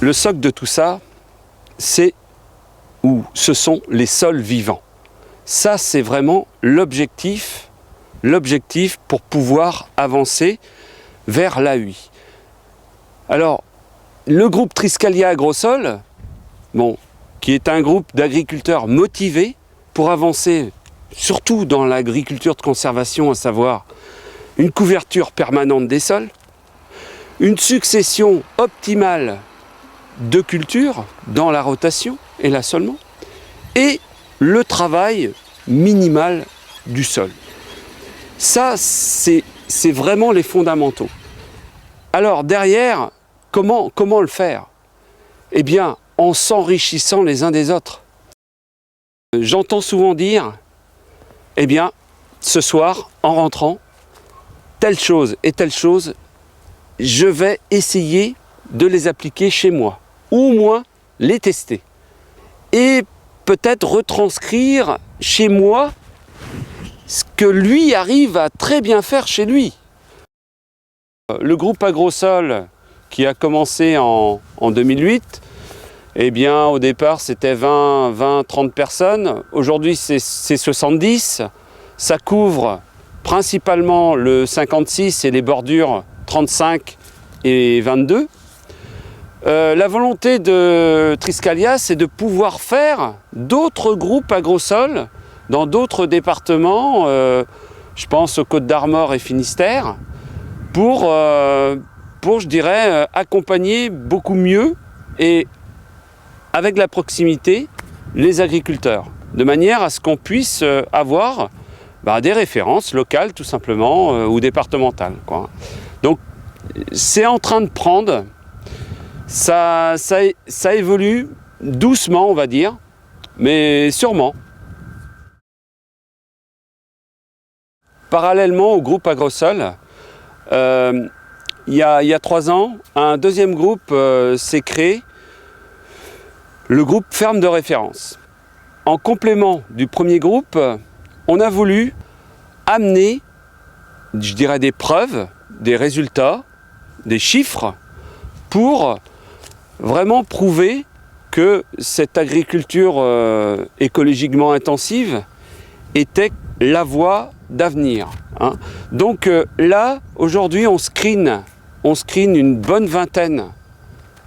Le socle de tout ça, ce sont les sols vivants. Ça, c'est vraiment l'objectif pour pouvoir avancer vers l'AUI. Alors, le groupe Triskalia Agrosol, qui est un groupe d'agriculteurs motivés pour avancer surtout dans l'agriculture de conservation, à savoir une couverture permanente des sols, une succession optimale de cultures dans la rotation et l'assolement, et le travail minimal du sol. Ça, c'est vraiment les fondamentaux. Alors derrière, comment le faire? Eh bien, en s'enrichissant les uns des autres. J'entends souvent dire, eh bien, ce soir, en rentrant, telle chose et telle chose, je vais essayer de les appliquer chez moi, ou au moins les tester. Et peut-être retranscrire chez moi ce que lui arrive à très bien faire chez lui. Le groupe Agrosol, qui a commencé en 2008, eh bien, au départ, c'était 20-30 personnes. Aujourd'hui, c'est 70. Ça couvre principalement le 56 et les bordures 35 et 22. La volonté de Triskalia, c'est de pouvoir faire d'autres groupes Agrosol dans d'autres départements, je pense aux Côtes-d'Armor et Finistère, pour je dirais, accompagner beaucoup mieux et avec la proximité les agriculteurs, de manière à ce qu'on puisse avoir des références locales tout simplement ou départementales, quoi. Donc c'est en train de prendre, ça évolue doucement on va dire, mais sûrement. Parallèlement au groupe Agrosol, il y a 3 ans, un deuxième groupe s'est créé, le groupe Ferme de référence. En complément du premier groupe, on a voulu amener, je dirais, des preuves, des résultats, des chiffres, pour vraiment prouver que cette agriculture écologiquement intensive était la voie d'avenir. Donc là, aujourd'hui, on screen une bonne vingtaine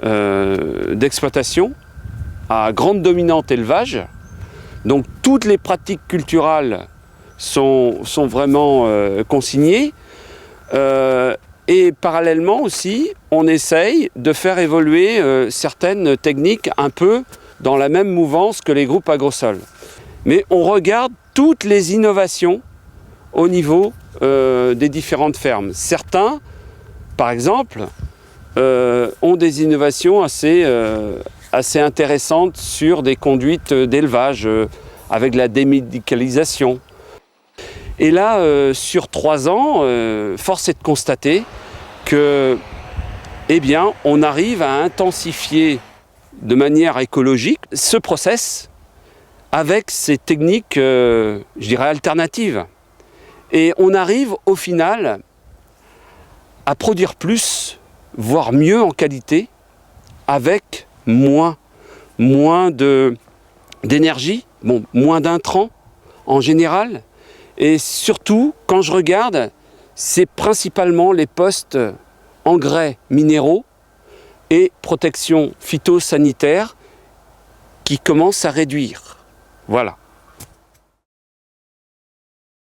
d'exploitations à grande dominante élevage. Donc toutes les pratiques culturales sont vraiment consignées. Et parallèlement aussi, on essaye de faire évoluer certaines techniques un peu dans la même mouvance que les groupes Agrosol. Mais on regarde toutes les innovations au niveau des différentes fermes. Certains, par exemple, ont des innovations assez intéressantes sur des conduites d'élevage avec la démédicalisation. Et là, sur 3 ans, force est de constater que, eh bien, on arrive à intensifier de manière écologique ce process avec ces techniques, je dirais, alternatives. Et on arrive au final à produire plus, voire mieux en qualité, avec moins d'énergie, moins d'intrants en général. Et surtout, quand je regarde, c'est principalement les postes engrais minéraux et protection phytosanitaire qui commencent à réduire. Voilà.